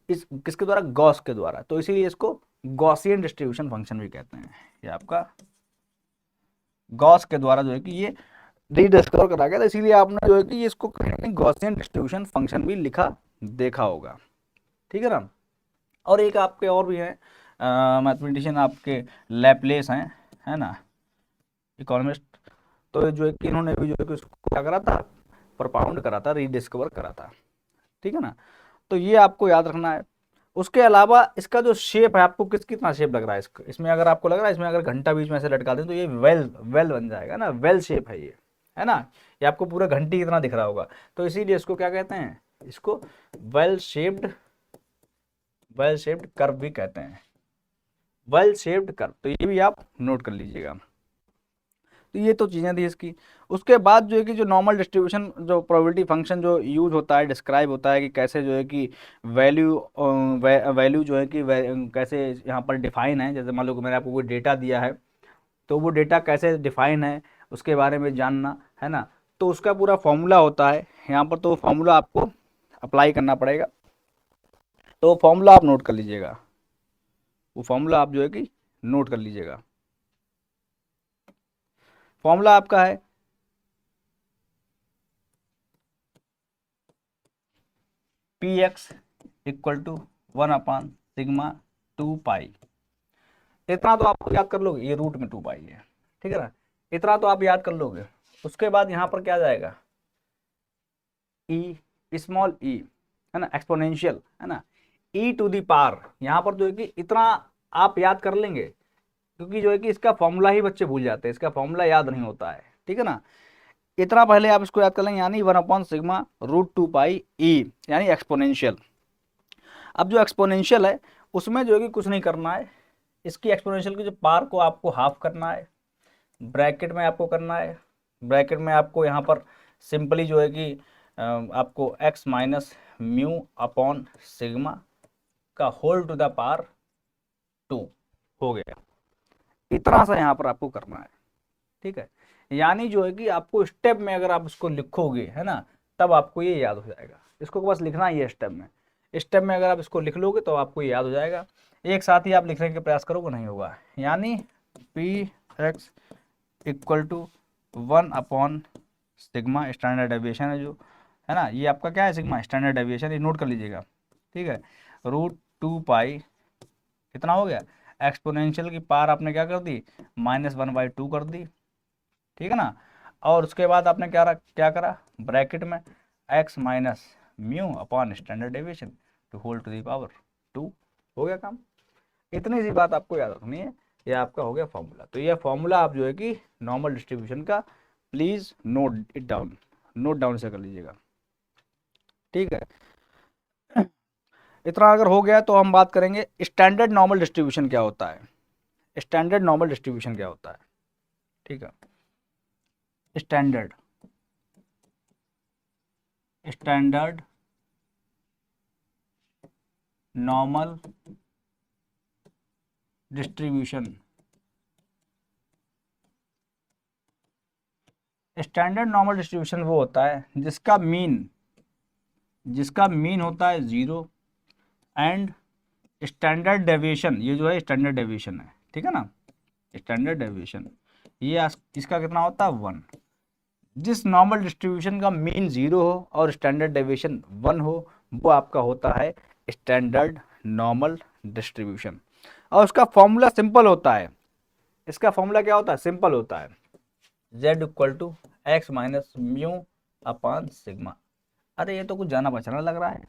इस किसके द्वारा, गॉस के द्वारा। तो इसीलिए इसको गॉसियन डिस्ट्रीब्यूशन फंक्शन भी कहते हैं, ये आपका गॉस के द्वारा जो है कि ये रीडिस्कवर करा गया था, इसीलिए आपने जो है कि इसको गॉसियन डिस्ट्रीब्यूशन फंक्शन भी लिखा देखा होगा, ठीक है ना। और एक आपके और भी हैं मैथमेटिशियन, आपके लैपलेस हैं, है ना, इकोनॉमिस्ट। तो जो है कि इन्होंने भी जो है कि उसको क्या करा था, प्रपाउंड करा था, रीडिस्कवर करा था, ठीक है ना। तो ये आपको याद रखना है। उसके अलावा इसका जो शेप है, आपको कितना शेप लग रहा है इसमें अगर आपको लग रहा है इसमें अगर घंटा बीच में से लटका दें तो ये वेल बन जाएगा ना, वेल शेप है ये, है ना, ये आपको पूरा घंटी कितना दिख रहा होगा। तो इसीलिए इसको क्या कहते हैं, इसको वेल शेप्ड कर्व भी कहते हैं, वेल शेप्ड कर्व। तो ये भी आप नोट कर लीजिएगा। तो ये तो चीज़ें थी इसकी। उसके बाद जो है कि जो नॉर्मल डिस्ट्रीब्यूशन जो प्रोबेबिलिटी फंक्शन जो यूज होता है, डिस्क्राइब होता है कि कैसे जो है कि वैल्यू जो है कि कैसे यहाँ पर डिफाइन है। जैसे मान लो कि मैंने आपको कोई डेटा दिया है, तो वो डेटा कैसे डिफाइन है उसके बारे में जानना, है ना। तो उसका पूरा फॉर्मूला होता है यहाँ पर, तो फॉर्मूला आपको अप्लाई करना पड़ेगा। तो वो फॉर्मूला आप नोट कर लीजिएगा, वो फॉर्मूला आप जो है कि नोट कर लीजिएगा। फॉर्मूला आपका है px = 1/σ2 पाई। इतना तो आपको याद कर लोगे, ये रूट में 2 पाई है, ठीक है ना। इतना तो आप याद कर लोगे। उसके बाद यहाँ पर क्या जाएगा, ई, स्मॉल ई, है ना, एक्सपोनेंशियल, है ना, ई टू दी पावर। यहाँ पर जो है कि इतना आप याद कर लेंगे, क्योंकि जो है कि इसका फॉर्मूला ही बच्चे भूल जाते हैं, इसका फॉर्मूला याद नहीं होता है, ठीक है ना। इतना पहले आप इसको याद कर लेंगे, यानी 1/σ√2π ई, यानी एक्सपोनेंशियल। अब जो एक्सपोनेंशियल है उसमें जो है कि कुछ नहीं करना है, इसकी एक्सपोनेंशियल की जो पावर को आपको हाफ करना है, ब्रैकेट में आपको करना है, ब्रैकेट में आपको यहाँ पर सिंपली जो है कि आपको x minus mu upon sigma का होल टू द पावर 2 हो गया। इतना सा यहाँ पर आपको करना है, ठीक है। यानी जो है कि आपको स्टेप में अगर आप इसको लिखोगे, है ना, तब आपको ये याद हो जाएगा। इसको बस लिखना ही है स्टेप में, स्टेप में अगर आप इसको लिख लोगे तो आपको ये याद हो जाएगा। एक साथ ही आप लिखने के प्रयास करोगे नहीं होगा। यानी P X equal to 1/σ, standard deviation है जो, है ना, ये आपका क्या है, सिग्मा स्टैंडर्ड डेविएशन, ये नोट कर लीजिएगा, ठीक है। √2π कितना हो गया, एक्सपोनेंशियल की पावर आपने क्या कर दी, -1/2 कर दी, ठीक है ना। और उसके बाद आपने क्या करा, ब्रैकेट में x minus mu upon standard deviation to whole to the power 2, हो गया काम। इतनी सी बात आपको याद रखनी है, ये आपका हो गया फॉर्मूला। तो ये फॉर्मूला आप जो है कि नॉर्मल डिस्ट्रीब्यूशन का please note it down, note down से कर लीजिएगा, ठीक है। इतना अगर हो गया तो हम बात करेंगे स्टैंडर्ड नॉर्मल डिस्ट्रीब्यूशन क्या होता है। स्टैंडर्ड नॉर्मल डिस्ट्रीब्यूशन क्या होता है, ठीक है। Standard normal distribution, standard normal distribution वो होता है जिसका मीन होता है 0 एंड स्टैंडर्ड डेविएशन, ये जो है स्टैंडर्ड डेविएशन है, ठीक है ना, स्टैंडर्ड डेविएशन ये इसका कितना होता है 1। जिस नॉर्मल डिस्ट्रीब्यूशन का मीन 0 हो और स्टैंडर्ड डेविएशन 1 हो, वो आपका होता है स्टैंडर्ड नॉर्मल डिस्ट्रीब्यूशन। और उसका फॉर्मूला सिंपल होता है, इसका फॉर्मूला क्या होता है, सिंपल होता है, z equal to x minus mu upon sigma. अरे ये तो कुछ जाना पहचाना लग रहा है,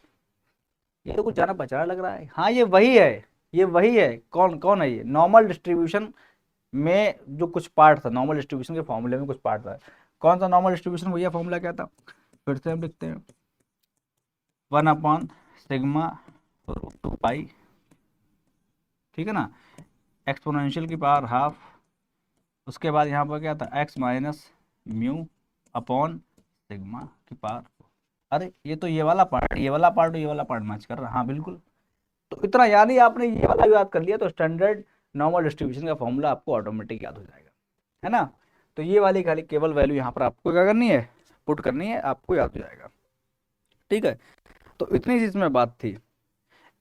ये तो कुछ जाना पहचाना लग रहा है। हाँ ये वही है, ये वही है। कौन कौन है ये, नॉर्मल डिस्ट्रीब्यूशन में जो कुछ पार्ट था, नॉर्मल डिस्ट्रीब्यूशन के फॉर्मूले में कुछ पार्ट था। कौन सा नॉर्मल डिस्ट्रीब्यूशन, भैया फॉर्मूला क्या था, फिर से हम लिखते हैं 1/σ√2π, ठीक है ना, एक्सपोनेंशियल की पावर हाफ, उसके बाद यहाँ पर क्या था x minus mu upon sigma की पावर। अरे ये तो ये वाला पार्ट, ये वाला पार्ट, ये वाला पार्ट मैच कर रहा, हाँ बिल्कुल। तो इतना, यानी आपने ये वाला याद कर लिया तो स्टैंडर्ड नॉर्मल डिस्ट्रीब्यूशन का फॉर्मूला आपको ऑटोमेटिक याद हो जाएगा, है ना। तो ये वाली खाली केवल वैल्यू यहाँ पर आपको क्या करनी है, पुट करनी है, आपको याद हो जाएगा, ठीक है। तो इतनी सी इसमें बात थी,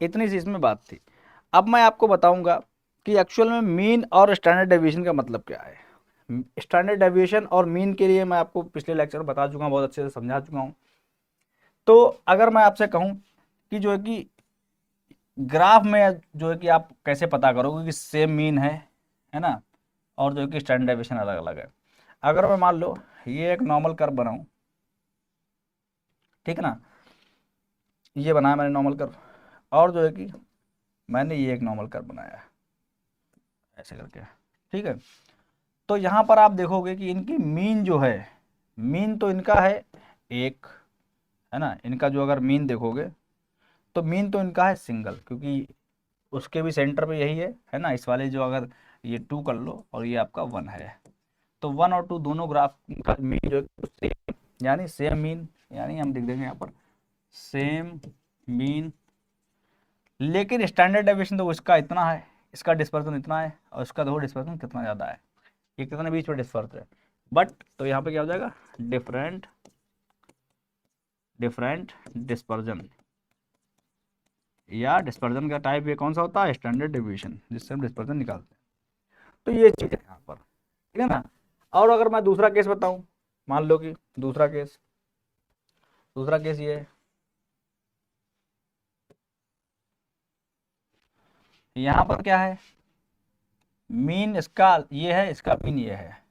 इतनी सी इसमें बात थी। अब मैं आपको बताऊंगा कि एक्चुअल में मीन और स्टैंडर्ड डेविएशन का मतलब क्या है। स्टैंडर्ड डेविएशन और मीन के लिए मैं आपको पिछले लेक्चर में बता चुका हूँ, बहुत अच्छे से समझा चुका हूँ। तो अगर मैं आपसे कहूँ कि जो है कि ग्राफ में जो है कि आप कैसे पता करोगे कि सेम मीन है ना, और जो है कि स्टैंडर्ड डेविएशन अलग अलग है। अगर मैं मान लो ये एक नॉर्मल कर्व बनाऊं, ठीक है ना, ये बनाया मैंने नॉर्मल कर्व, और जो है कि मैंने ये एक नॉर्मल कर्व बनाया है ऐसे करके, ठीक है। तो यहाँ पर आप देखोगे कि इनकी मीन जो है, मीन तो इनका है 1, है ना, इनका जो अगर मीन देखोगे तो मीन तो इनका है सिंगल, क्योंकि उसके भी सेंटर पे यही है ना। इस वाले जो अगर ये 2 कर लो और ये आपका 1 है, तो 1 और 2 दोनों ग्राफ का मीन जो है सेम, यानी सेम मीन, यानी हम लिख देंगे यहाँ पर सेम मीन। लेकिन स्टैंडर्ड डेविएशन तो इसका इतना है, इसका डिस्पर्सन इतना है, और इसका देखो डिस्पर्सन कितना ज़्यादा है, ये कितने बीच में डिस्पर्स है। बट तो यहाँ पे क्या हो जाएगा, डिफरेंट डिस्पर्जन, या डिस्पर्जन का टाइप ये कौन सा होता है, स्टैंडर्ड डेविएशन, जिससे हम डिस्पर्जन निकालते हैं। तो ये चीज़ है यहाँ पर, ठीक है ना। और अगर मैं दूसरा केस बताऊं, मान लो कि दूसरा केस ये है, यहाँ पर क्या है, मीन इसका ये है, इसका मीन ये है,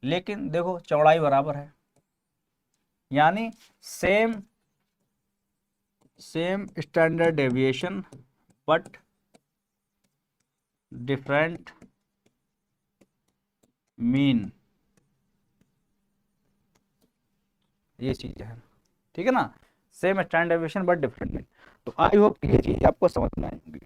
लेकिन देखो चौड़ाई बराबर है, यानी same standard deviation but different mean, ये चीज है, ठीक है ना, same standard deviation but different mean. तो आई होप ये चीज आपको समझ में आएगी।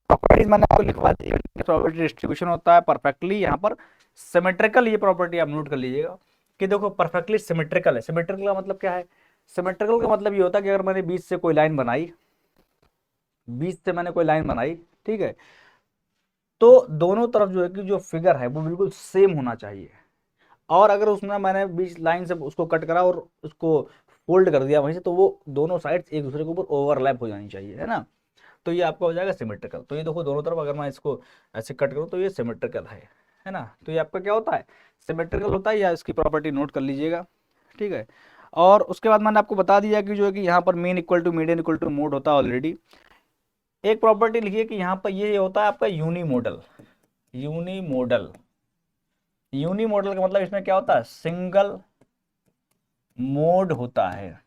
प्रॉपर्टीज मैंने आपको लिखवा दी, प्रॉपर्टी डिस्ट्रीब्यूशन होता है परफेक्टली, यहाँ पर सिमेट्रिकल, ये प्रॉपर्टी आप नोट कर लीजिएगा कि देखो परफेक्टली सिमेट्रिकल है। सिमेट्रिकल का मतलब क्या है? सिमेट्रिकल का मतलब ये होता है कि अगर मैंने बीच से कोई लाइन बनाई, ठीक है, तो दोनों तरफ जो है कि जो फिगर है वो बिल्कुल सेम होना चाहिए। और अगर उसमें मैंने बीच लाइन से उसको कट करा और उसको फोल्ड कर दिया वहीं से, तो वो दोनों साइड्स एक दूसरे के ऊपर ओवरलैप हो जानी चाहिए, है ना। तो ये आपका हो जाएगा सिमेट्रिकल। तो ये देखो दोनों तरफ अगर मैं इसको ऐसे कट करूँ तो ये सिमेट्रिकल है ना। तो ये आपका क्या होता है? सिमेट्रिकल होता है, या इसकी प्रॉपर्टी नोट कर लीजिएगा, ठीक है। और उसके बाद मैंने आपको बता दिया कि जो है कि यहाँ पर mean equal to median equal to mode होता है ऑलरेडी। एक प्रॉपर्टी लिखिए कि यहाँ पर ये होता है आपका यूनिमोडल। यूनिमोडल का मतलब इसमें क्या होता है? सिंगल मोड होता है,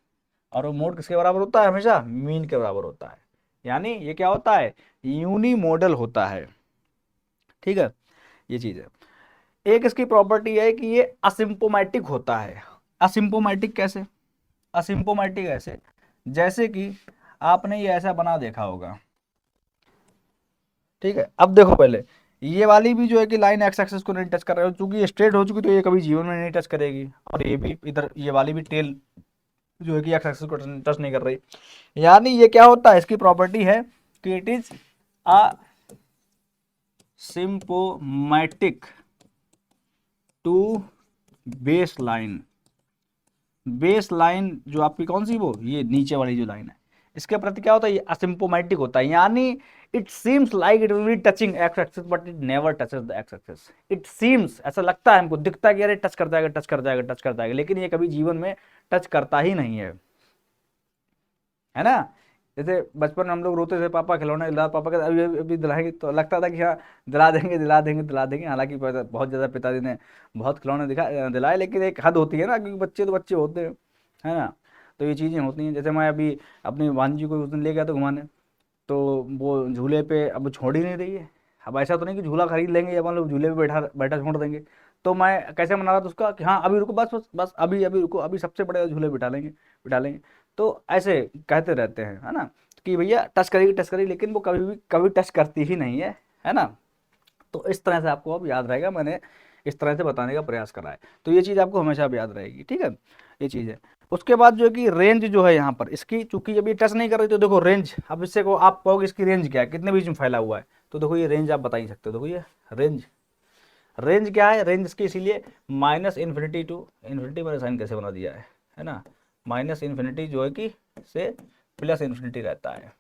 और वो मोड किसके बराबर होता है? हमेशा मीन के बराबर होता है। यानी ये क्या होता है? यूनिमोडल होता है, ठीक है, ये चीज है। एक इसकी प्रॉपर्टी है कि ये असिम्पोमेटिक होता है। असिम्पोमेटिक कैसे? असिम्पोमेटिक ऐसे जैसे कि आपने ये ऐसा बना देखा होगा, ठीक है। अब देखो पहले ये वाली भी जो है कि लाइन एक्स एक्सिस को नहीं टच कर रही है, चूंकि ये स्ट्रेट हो चुकी तो ये कभी जीवन में नहीं टच करेगी। और ये भी इधर ये वाली भी टेल जो है कि एक्स एक्सिस को टच नहीं कर रही। यानी ये क्या होता है? इसकी प्रॉपर्टी है कि it is asymptotic to base line. Base line जो आपकी कौन सी, वो ये नीचे वाली जो लाइन है, इसके प्रति क्या होता है? ये असिम्पोमेटिक होता है। यानी it seems like it will be touching x axis but it never touches the x axis. It seems, ऐसा लगता है हमको, दिखता है कि अरे टच कर जाएगा, टच कर जाएगा, टच कर जाएगा, लेकिन ये कभी जीवन में टच करता ही नहीं है ना। जैसे बचपन में हम लोग रोते थे, पापा खिलौने दिला, पापा कहते अभी अभी दिलाएंगे, तो लगता था कि हाँ दिला देंगे, दिला देंगे, दिला देंगे। हालांकि बहुत ज़्यादा पिताजी ने बहुत खिलौने दिलाए, लेकिन एक हद होती है ना, क्योंकि बच्चे तो बच्चे होते हैं, है ना। तो ये चीज़ें होती हैं। जैसे मैं अभी अपनी भांजी को उस दिन ले गया था घुमाने, तो वो झूले पे अब छोड़ ही नहीं रही है। अब ऐसा तो नहीं कि झूला खरीद लेंगे या मतलब झूले पे बैठा बैठा छोड़ देंगे। तो मैं कैसे मना रहा था उसका कि हाँ अभी रुको, बस बस बस अभी अभी रुको, अभी सबसे बड़े झूले बिठा लेंगे, बिठा लेंगे। तो ऐसे कहते रहते हैं, है ना, कि भैया टच करेगी, टच करेगी, लेकिन वो कभी टच करती ही नहीं है ना। तो इस तरह से आपको अब याद रहेगा, मैंने इस तरह से बताने का प्रयास करा है। तो ये चीज़ आपको हमेशा अब याद रहेगी, ठीक है, ये चीज़ है। उसके बाद जो है कि रेंज जो है यहाँ पर इसकी, चूंकि अभी टच नहीं कर रही, तो देखो रेंज, अब इससे को आप कहोगे इसकी रेंज क्या है, कितने बीच में फैला हुआ है, तो देखो ये रेंज आप बता ही सकते हो। देखो ये रेंज, रेंज क्या है? रेंज इसकी इसीलिए माइनस इन्फिनिटी टू इन्फिनिटी, मैंने साइन कैसे बना दिया है ना, माइनस इन्फिनिटी जो है कि से प्लस इन्फिनिटी रहता है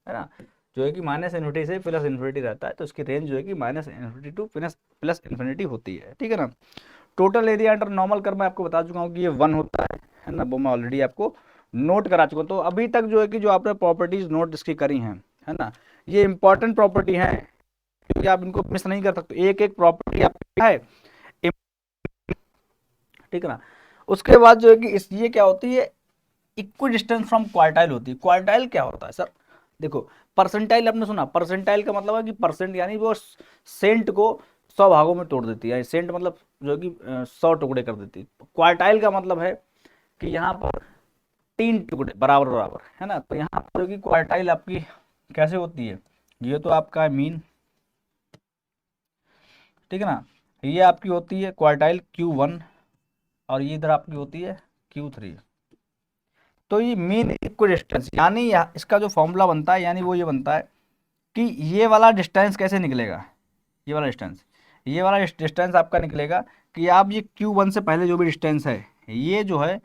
ना, जो है कि माइनस इन्फिनिटी से प्लस इन्फिनिटी रहता है। तो इसकी रेंज जो है कि minus infinity two plus infinity होती है, ठीक है ना। Total area under normal curve मैं आपको बता चुका हूँ कि ये 1 होता है ना, वो मैं ऑलरेडी आपको नोट करा चुका हूँ। तो अभी तक जो है कि जो आपने प्रॉपर्टीज नोट इसकी करी हैं, है ना, ये इंपॉर्टेंट प्रॉपर्टी है, क्योंकि आप इनको मिस नहीं कर सकते। एक एक प्रॉपर्टी आपकी है, ठीक है ना। उसके बाद जो है कि इस ये क्या होती है? इक्वी डिस्टेंस फ्रॉम क्वार्टाइल होती है। क्वार्टाइल क्या होता है सर? देखो परसेंटाइल आपने सुना, परसेंटाइल का मतलब है कि परसेंट, यानी वो सेंट को 100 भागों में तोड़ देती है। सेंट मतलब जो है कि 100 टुकड़े कर देती है। क्वार्टाइल का मतलब है कि यहाँ पर 3 टुकड़े बराबर बराबर, है ना। तो यहाँ पर जो कि क्वार्टाइल आपकी कैसे होती है? ये तो आपका है मीन, ठीक है ना, ये आपकी होती है क्वार्टाइल Q1, और ये इधर आपकी होती है Q3। तो ये मीन इक्वी डिस्टेंस, यानी इसका जो फॉर्मूला बनता है, यानी वो ये बनता है कि ये वाला डिस्टेंस कैसे निकलेगा? ये वाला डिस्टेंस, ये वाला डिस्टेंस आपका निकलेगा कि आप ये Q1 से पहले जो भी डिस्टेंस है, ये जो है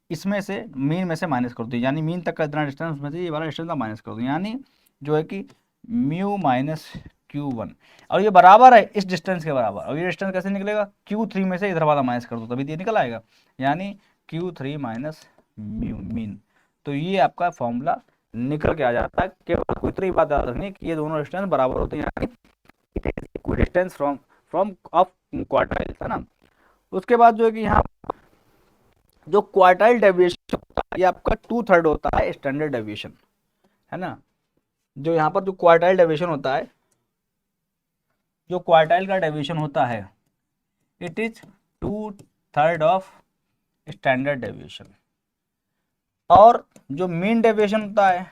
इसमें से मीन में से माइनस कर दो, यानी मीन तक का इतना डिस्टेंस, उसमें से ये वाला डिस्टेंस आप माइनस कर दो, यानी जो है कि म्यू माइनस Q1, और ये बराबर है इस डिस्टेंस के बराबर। और ये डिस्टेंस कैसे निकलेगा? Q3 में से इधर वाला माइनस कर दो, तभी तो ये निकल आएगा, यानी Q3 माइनस म्यू मीन। तो ये आपका फॉर्मूला निकल के आ जाता है। केवल आपको इतनी बात याद रखनी कि ये दोनों डिस्टेंस बराबर होते हैं, यानी distance from from of quartile, है ना। उसके बाद जो है कि यहाँ जो क्वार्टाइल डेविएशन होता है ये आपका 2/3 होता है स्टैंडर्ड डेविएशन, है ना। जो यहाँ पर जो क्वार्टाइल डेविएशन होता है, जो क्वार्टाइल का डेविएशन होता है, it is 2/3 of standard deviation. और जो मीन डेविएशन होता है,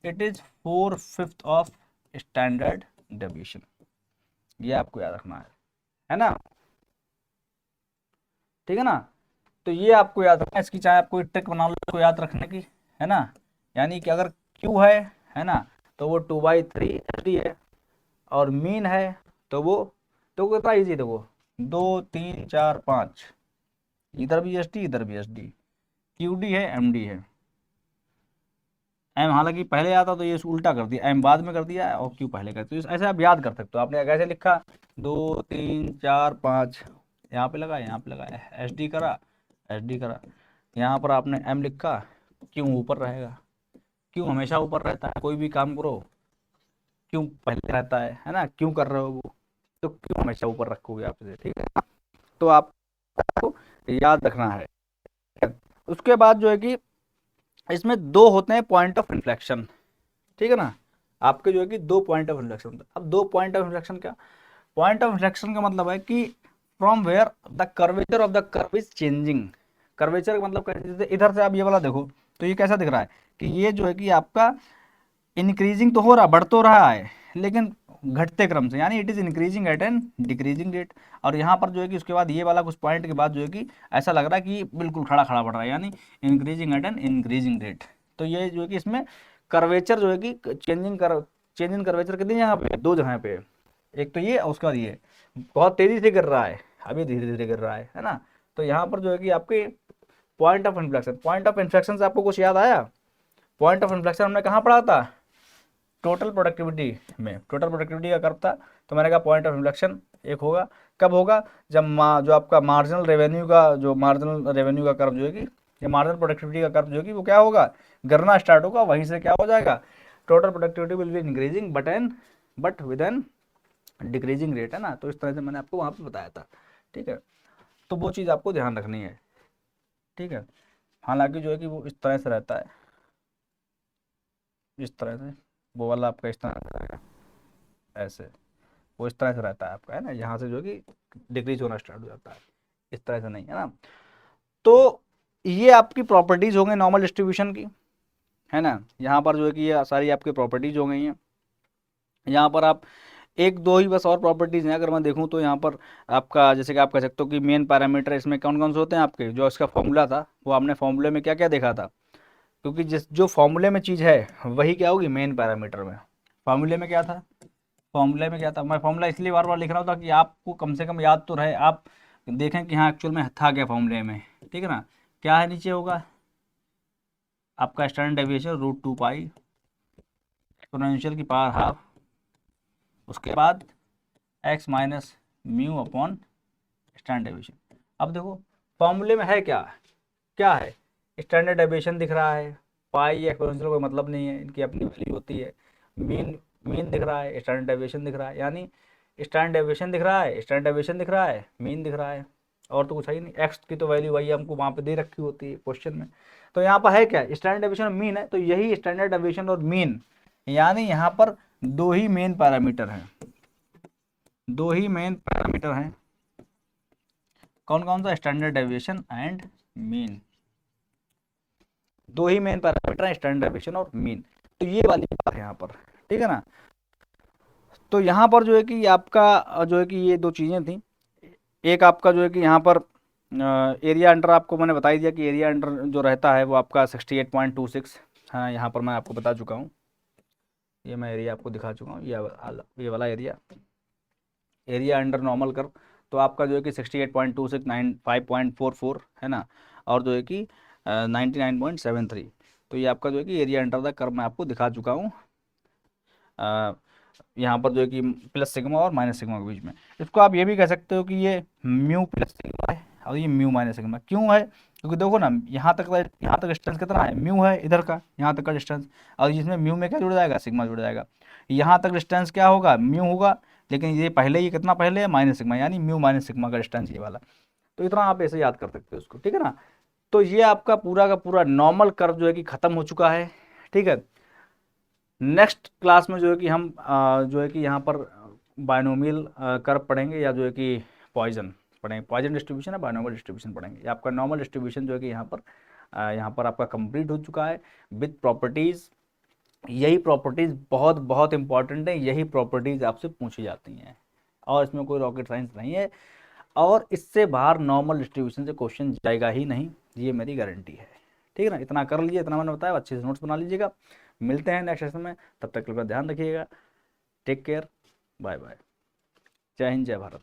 it is 4/5 of standard deviation. ये आपको याद रखना है ना, ठीक है ना। तो ये आपको याद रखना है, इसकी चाहे आपको ट्रिक बना लो इसको याद रखने की, है ना। यानी कि अगर क्यू है ना, तो वो 2/3 एच डी है, और मीन है तो वो, तो कितना ईजी, देखो 2 3 4 5, इधर भी एस डी इधर भी एस डी, क्यू डी है एम डी है। एम हालांकि पहले आता तो ये उल्टा कर दिया, एम बाद में कर दिया और क्यू पहले कर दिया, तो ऐसे आप याद कर सकते हो। आपने कैसे लिखा, 2 3 4 5, यहाँ पे लगा यहाँ पे लगा, एस डी करा एस डी करा, यहाँ पर आपने एम लिखा, क्यू ऊपर रहेगा, क्यू हमेशा ऊपर रहता है, कोई भी काम करो क्यों पहले रहता है ना, क्यों कर रहे हो वो, तो क्यों हमेशा ऊपर रखोगे आप इसे, ठीक है। तो आपको याद रखना है। उसके बाद जो है कि इसमें दो होते हैं पॉइंट ऑफ इन्फ्लेक्शन, ठीक है ना। आपके जो है कि दो पॉइंट ऑफ इन्फ्लेक्शन होता है। अब दो पॉइंट ऑफ इन्फ्लेक्शन क्या, पॉइंट ऑफ इन्फ्लेक्शन का मतलब है कि from where the curvature of the curve is changing. Curvature का मतलब कैसे, इधर से आप ये वाला देखो तो ये कैसा दिख रहा है कि ये जो है कि आपका इंक्रीजिंग तो हो रहा, बढ़ तो रहा है, लेकिन घटते क्रम से, यानी it is increasing at an decreasing rate. और यहाँ पर जो है कि उसके बाद ये वाला कुछ पॉइंट के बाद जो है कि ऐसा लग रहा है कि बिल्कुल खड़ा खड़ा बढ़ रहा है, यानी increasing at an increasing rate. तो ये जो है कि इसमें कर्वेचर जो है कि चेंज इन कर्वेचर कितनी जगह पे, दो जगह पे, एक तो ये और उसके बाद ये बहुत तेजी से गिर रहा है, अभी धीरे धीरे गिर रहा है ना। तो यहाँ पर जो है कि आपके point of inflection, point of inflection से आपको कुछ याद आया, पॉइंट ऑफ इन्फ्लेक्शन हमने कहाँ पढ़ा था, टोटल प्रोडक्टिविटी में, टोटल प्रोडक्टिविटी का कर्व था। तो मैंने कहा पॉइंट ऑफ इन्फ्लेक्शन एक होगा, कब होगा, जब जो आपका मार्जिनल रेवेन्यू का, जो मार्जिनल रेवेन्यू का कर्व जो है कि, ये मार्जिनल प्रोडक्टिविटी का कर्व जो है कि वो क्या होगा, गिरना स्टार्ट होगा, वहीं से क्या हो जाएगा, total productivity will be increasing but with an decreasing rate, है ना। तो इस तरह से मैंने आपको वहाँ पे बताया था, ठीक है। तो वो चीज़ आपको ध्यान रखनी है, ठीक है। हालांकि जो है कि वो इस तरह से रहता है, इस तरह से, वो वाला आपका इस तरह रहेगा, ऐसे वो इस तरह से रहता है आपका, है ना। यहाँ से जो है कि डिक्रीज होना स्टार्ट हो जाता है, इस तरह से नहीं, है ना। तो ये आपकी प्रॉपर्टीज हो गई नॉर्मल डिस्ट्रीब्यूशन की, है ना। यहाँ पर जो है कि ये सारी आपकी प्रॉपर्टीज हो गई हैं। यहाँ पर आप एक दो ही बस और प्रॉपर्टीज हैं अगर मैं देखूँ तो, यहाँ पर आपका जैसे कि आप कह सकते हो कि मेन पैरामीटर इसमें कौन कौन से होते हैं आपके, जो इसका फॉर्मूला था वो आपने फॉर्मूले में क्या क्या देखा था, क्योंकि जिस जो फॉर्मूले में चीज़ है वही क्या होगी मेन पैरामीटर में। फॉर्मूले में क्या था, फॉर्मूले में क्या था, मैं फॉर्मूला इसलिए बार बार लिख रहा हूँ ताकि आपको कम से कम याद तो रहे, आप देखें कि हाँ एक्चुअल में था क्या फॉर्मूले में, ठीक है ना। क्या है, नीचे होगा आपका स्टैंडर्ड डेविएशन √2 पाई एक्सपोनेंशियल की पावर हाफ, उसके बाद x minus mu upon standard deviation. अब देखो फॉर्मूले में है क्या, क्या है, स्टैंडर्ड डेविएशन दिख रहा है, पाई या एक्सपोनेंशियल कोई मतलब नहीं है, इनकी अपनी वैल्यू होती है, मीन मीन दिख रहा है, स्टैंडर्ड डेविएशन दिख रहा है, यानी स्टैंडर्ड डेविएशन दिख रहा है, स्टैंडर्ड डेविएशन दिख रहा है, मीन दिख रहा है, और तो कुछ है ही नहीं। एक्स की तो वैल्यू वही हमको वहाँ पे दे रखी होती है क्वेश्चन में। तो यहाँ पर है क्या, स्टैंडर्ड डेविएशन और मीन है, तो यही स्टैंडर्ड डेविएशन और मीन, यानी यहाँ पर दो ही मेन पैरामीटर हैं, दो ही मेन पैरामीटर हैं, कौन कौन सा, स्टैंडर्ड डेविएशन एंड मीन, दो ही मेन पैरामीटर हैं, स्टैंडर्ड डेविएशन और मीन। तो ये वाली बात है यहाँ पर, ठीक है ना। तो यहाँ पर जो है कि आपका जो है कि ये दो चीज़ें थी, एक आपका जो है कि यहाँ पर एरिया अंडर, आपको मैंने बता ही दिया कि एरिया अंडर जो रहता है वो आपका 68.26, हाँ यहाँ पर मैं आपको बता चुका हूँ, ये मैं एरिया आपको दिखा चुका हूँ, ये वाला area, area under normal curve, तो आपका जो है कि 68.26 है ना, और जो है कि 99.73, तो ये आपका जो है कि एरिया अंडर द कर्व मैं आपको दिखा चुका हूँ। यहाँ पर जो है कि प्लस सिग्मा और माइनस सिग्मा के बीच में, इसको आप ये भी कह सकते हो कि ये म्यू प्लस सिग्मा है और ये म्यू माइनस सिग्मा। क्यों है, क्योंकि देखो ना यहाँ तक डिस्टेंस कितना है, म्यू है इधर का, यहाँ तक का डिस्टेंस, और जिसमें म्यू में क्या जुड़ जाएगा, सिग्मा जुड़ जाएगा। यहाँ तक डिस्टेंस क्या होगा, म्यू होगा, लेकिन ये पहले, ये कितना पहले है, माइनस सिग्मा, यानी म्यू माइनस सिग्मा का डिस्टेंस ये वाला। तो इतना आप ऐसे याद कर सकते हो उसको, ठीक है ना। तो ये आपका पूरा का पूरा नॉर्मल कर्व जो है कि खत्म हो चुका है, ठीक है। नेक्स्ट क्लास में जो है कि हम जो है कि यहाँ पर बायनोमियल कर्व पढ़ेंगे, या जो है कि पॉइजन पढ़ेंगे, पॉइजन डिस्ट्रीब्यूशन है, बायनोमियल डिस्ट्रीब्यूशन पढ़ेंगे। ये आपका नॉर्मल डिस्ट्रीब्यूशन जो है कि यहाँ पर आपका कंप्लीट हो चुका है विथ प्रॉपर्टीज। यही प्रॉपर्टीज बहुत बहुत इंपॉर्टेंट है, यही प्रॉपर्टीज आपसे पूछी जाती हैं, और इसमें कोई रॉकेट साइंस नहीं है, और इससे बाहर नॉर्मल डिस्ट्रीब्यूशन से क्वेश्चन जाएगा ही नहीं, ये मेरी गारंटी है, ठीक है ना। इतना कर लीजिए, इतना मैंने बताया, अच्छे से नोट्स बना लीजिएगा। मिलते हैं नेक्स्ट सेशन में, तब तक के लिए ध्यान रखिएगा। टेक केयर, बाय बाय, जय हिंद, जय भारत।